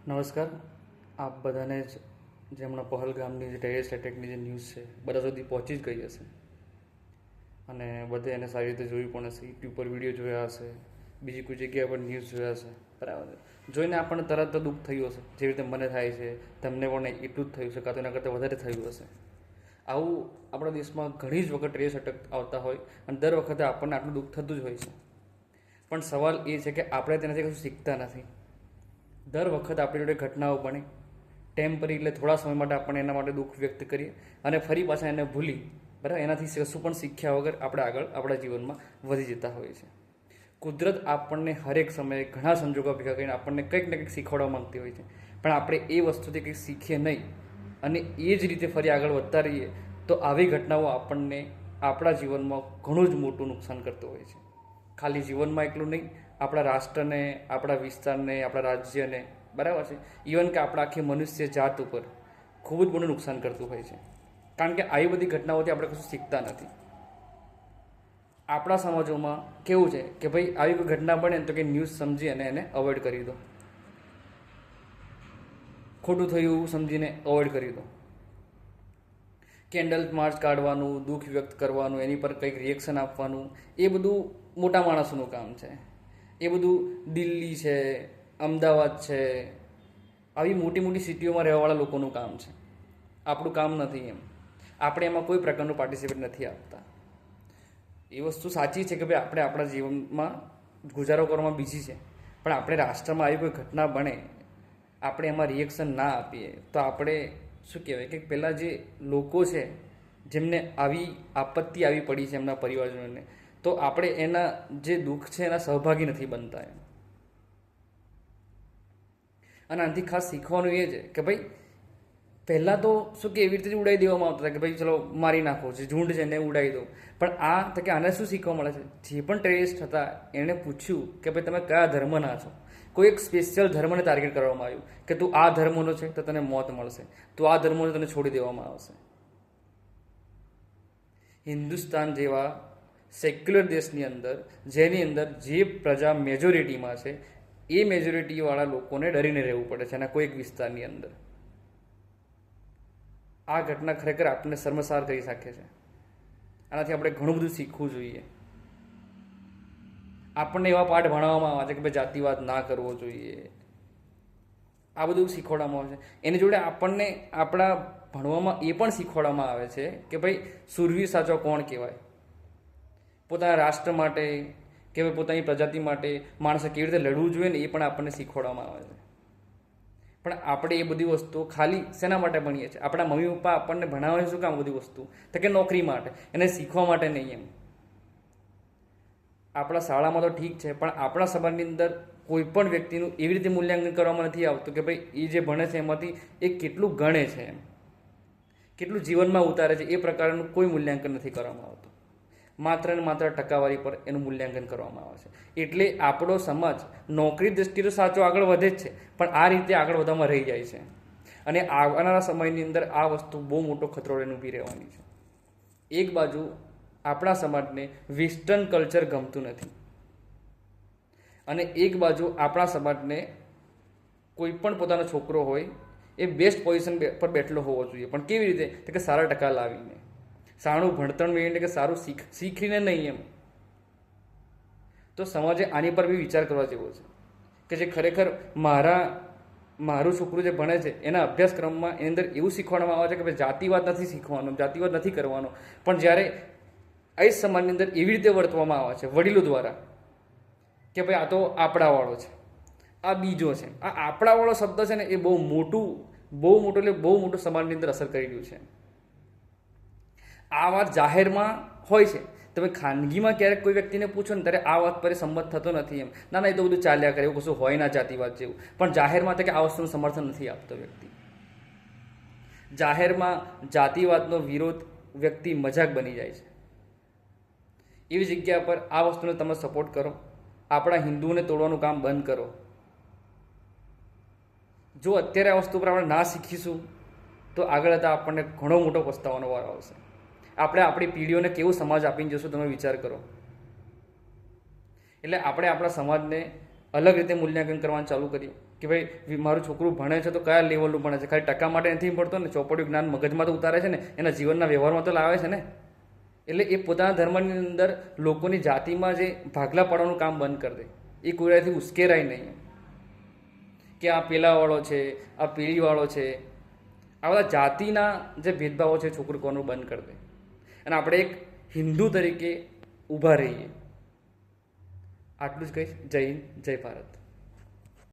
નમસ્કાર. આપ બધાને જ જે હમણાં પહલગામની જે ટેરરિસ્ટ એટેકની જે ન્યૂઝ છે બધા સુધી પહોંચી જ ગઈ હશે અને બધે એને સારી રીતે જોયું પણ હશે. યુટ્યુબ પર વિડીયો જોયા હશે, બીજી કોઈ જગ્યા પર ન્યૂઝ જોયા હશે, બરાબર. જોઈને આપણને તરત દુઃખ થયું હશે, જેવી રીતે મને થાય છે તમને પણ એટલું જ થયું છે, કાં તો એના કરતાં વધારે થયું હશે. આવું આપણા દેશમાં ઘણી જ વખત ટેરરિસ્ટ એટેક આવતા હોય અને દર વખતે આપણને આટલું દુઃખ થતું જ હોય છે. પણ સવાલ એ છે કે આપણે તેનાથી કશું શીખતા નથી. દર વખત આપણી જોડે ઘટનાઓ બને, ટેમ્પરરી એટલે થોડા સમય માટે આપણે એના માટે દુઃખ વ્યક્ત કરીએ અને ફરી પાછા એને ભૂલી, બરાબર, એનાથી કશું પણ શીખ્યા વગર આપણે આગળ આપણા જીવનમાં વધી જતા હોઈએ છીએ. કુદરત આપણને હરેક સમયે ઘણા સંજોગો ભેગા કરીને આપણને કંઈક ને કંઈક શીખવાડવા માંગતી હોય છે, પણ આપણે એ વસ્તુથી કંઈક શીખીએ નહીં અને એ જ રીતે ફરી આગળ વધતા રહીએ તો આવી ઘટનાઓ આપણને આપણા જીવનમાં ઘણું જ મોટું નુકસાન કરતું હોય છે. ખાલી જીવનમાં એટલું નહીં, આપણા રાષ્ટ્રને, આપણા વિસ્તારને, આપણા રાજ્યને, બરાબર છે, ઇવન કે આપણા આખી મનુષ્ય જાત ઉપર ખૂબ જ મોટું નુકસાન કરતું હોય છે. કારણ કે આવી બધી ઘટનાઓથી આપણે કશું શીખતા નથી. આપણા સમાજોમાં કેવું છે કે ભાઈ આવી કોઈ ઘટના બને તો કે ન્યૂઝ સમજી અને એને અવોઇડ કરી દો, ખોટું થયું એવું સમજીને અવોઇડ કરી દો. કેન્ડલ માર્ચ કાઢવાનું, દુઃખ વ્યક્ત કરવાનું, એની પર કંઈક રિએક્શન આપવાનું, એ બધું મોટા માણસોનું કામ છે. એ બધું દિલ્હી છે, અમદાવાદ છે, આવી મોટી મોટી સિટીઓમાં રહેવાવાળા લોકોનું કામ છે. આપણું કામ નથી. એમ આપણે એમાં કોઈ પ્રકારનું પાર્ટિસિપેટ નથી આપતા. એ વસ્તુ સાચી છે કે ભાઈ આપણે આપણા જીવનમાં ગુજારો કરવામાં બીજી છે, પણ આપણે રાષ્ટ્રમાં આવી કોઈ ઘટના બને, આપણે એમાં રિએક્શન ના આપીએ તો આપણે શું કહેવાય કે પહેલાં જે લોકો છે જેમને આવી આપત્તિ આવી પડી છે એમના પરિવારજનોને, તો આપણે એના જે દુઃખ છે એના સહભાગી નથી બનતા. અને આનાથી ખાસ શીખવાનું એ છે કે ભાઈ પહેલાં તો શું કે એવી રીતે જ ઉડાવી દેવામાં આવતા હતા કે ભાઈ ચલો મારી નાખો, જે ઝુંડ છે એને ઉડાવી દો. પણ આ તો કે આને શું શીખવા મળે છે, જે પણ ટેરરિસ્ટ હતા એણે પૂછ્યું કે ભાઈ તમે કયા ધર્મના છો. કોઈ એક સ્પેશિયલ ધર્મને ટાર્ગેટ કરવામાં આવ્યું કે તું આ ધર્મનો છે તો તને મોત મળશે, તું આ ધર્મનો તને છોડી દેવામાં આવશે. હિન્દુસ્તાન જેવા સેક્યુલર દેશની અંદર, જેની અંદર જે પ્રજા મેજોરિટીમાં છે, એ મેજોરિટીવાળા લોકોને ડરીને રહેવું પડે છે અને કોઈ એક વિસ્તારની અંદર. આ ઘટના ખરેખર આપણને શર્મસાર કરી શકે છે. આનાથી આપણે ઘણું બધું શીખવું જોઈએ. આપણને એવા પાઠ ભણાવવામાં આવે છે કે ભાઈ જાતિવાદ ના કરવો જોઈએ, આ બધું શીખવાડવામાં આવે છે. એની જોડે આપણને આપણા ભણવામાં એ પણ શીખવાડવામાં આવે છે કે ભાઈ સુરવીર સાચો કોણ કહેવાય. પોતાના રાષ્ટ્ર માટે કે ભાઈ પોતાની પ્રજાતિ માટે માણસે કેવી રીતે લડવું જોઈએ ને એ પણ આપણને શીખવાડવામાં આવે છે. પણ આપણે એ બધી વસ્તુઓ ખાલી શેના માટે ભણીએ છીએ? આપણા મમ્મી પપ્પા આપણને ભણાવે છે શું કામ બધી વસ્તુ? તો કે નોકરી માટે, એને શીખવા માટે નહીં. એમ આપણા શાળામાં તો ઠીક છે, પણ આપણા સમાજની અંદર કોઈ પણ વ્યક્તિનું એવી રીતે મૂલ્યાંકન કરવામાં નથી આવતું કે ભાઈ એ જે ભણે છે એમાંથી એ કેટલું ગણે છે, એમ કેટલું જીવનમાં ઉતારે છે, એ પ્રકારનું કોઈ મૂલ્યાંકન નથી કરવામાં આવતું. માત્ર ને માત્ર ટકાવારી પર એનું મૂલ્યાંકન કરવામાં આવે છે. એટલે આપણો સમાજ નોકરી દ્રષ્ટિએ તો સાચો આગળ વધે જ છે, પણ આ રીતે આગળ વધવામાં રહી જાય છે. અને આવનારા સમયની અંદર આ વસ્તુ બહુ મોટો ખતરો લઈને ઊભી રહેવાની છે. એક બાજુ આપણા સમાજને વેસ્ટર્ન કલ્ચર ગમતું નથી અને એક બાજુ આપણા સમાજને કોઈ પણ પોતાનો છોકરો હોય એ બેસ્ટ પોઝિશન પર બેઠેલો હોવો જોઈએ. પણ કેવી રીતે? તો કે સારા ટકા લાવીને, સારું ભણતર મેળવીને, કે સારું શીખીને નહીં. એમ તો સમાજે આની પર બી વિચાર કરવા જેવો છે કે જે ખરેખર મારું છોકરું જે ભણે છે એના અભ્યાસક્રમમાં એની અંદર એવું શીખવાડવામાં આવે છે કે ભાઈ જાતિવાદ નથી શીખવાનો, જાતિવાદ નથી કરવાનો. પણ જ્યારે આ સમાજની અંદર એવી રીતે વર્તવામાં આવે છે વડીલો દ્વારા કે ભાઈ આ તો આપણાવાળો છે, આ બીજો છે. આ આપણાવાળો શબ્દ છે ને એ બહુ મોટું સમાજની અંદર અસર કરી રહ્યું છે. આ વાત જાહેરમાં હોય છે, તમે ખાનગીમાં ક્યારેક કોઈ વ્યક્તિને પૂછો ને ત્યારે આ વાત પર સંમત થતો નથી. એમ ના એ તો બધું ચાલ્યા કરે, એવું કશું હોય ના જાતિવાદ જેવું. પણ જાહેરમાં તો કે આ વસ્તુનું સમર્થન નથી આપતો વ્યક્તિ. જાહેરમાં જાતિવાદનો વિરોધ વ્યક્તિ મજાક બની જાય છે. એવી જગ્યા પર આ વસ્તુને તમે સપોર્ટ કરો, આપણા હિન્દુઓને તોડવાનું કામ બંધ કરો. જો અત્યારે આ વસ્તુ પર આપણે ના શીખીશું તો આગળ જતાં આપણને ઘણો મોટો પસ્તાવાનો વારો આવશે. આપણે આપણી પેઢીઓને કેવો સમાજ આપીને જશું તમે વિચાર કરો. એટલે આપણે આપણા સમાજને અલગ રીતે મૂલ્યાંકન કરવાનું ચાલુ કરીએ. કે ભાઈ મારું છોકરું ભણે છે તો કયા લેવલનું ભણે છે, ખાલી ટકા માટે નથી ભણતો ને, ચોપડીયું જ્ઞાન મગજમાં તો ઉતારે છે ને, એના જીવનના વ્યવહારમાં તો લાવે છે ને. એટલે એ પોતાના ધર્મની અંદર લોકોની જાતિમાં જે ભાગલા પાડવાનું કામ બંધ કરી દે, એ કોઈથી ઉશ્કેરાય નહીં કે આ પેલાવાળો છે, આ પેલીવાળો છે. આ બધા જાતિના જે ભેદભાવો છે છોકરું કોનું બંધ કરી દે અને આપણે એક હિન્દુ તરીકે ઊભા રહીએ. આટલું જ કહીશ. જય હિન્દ, જય ભારત.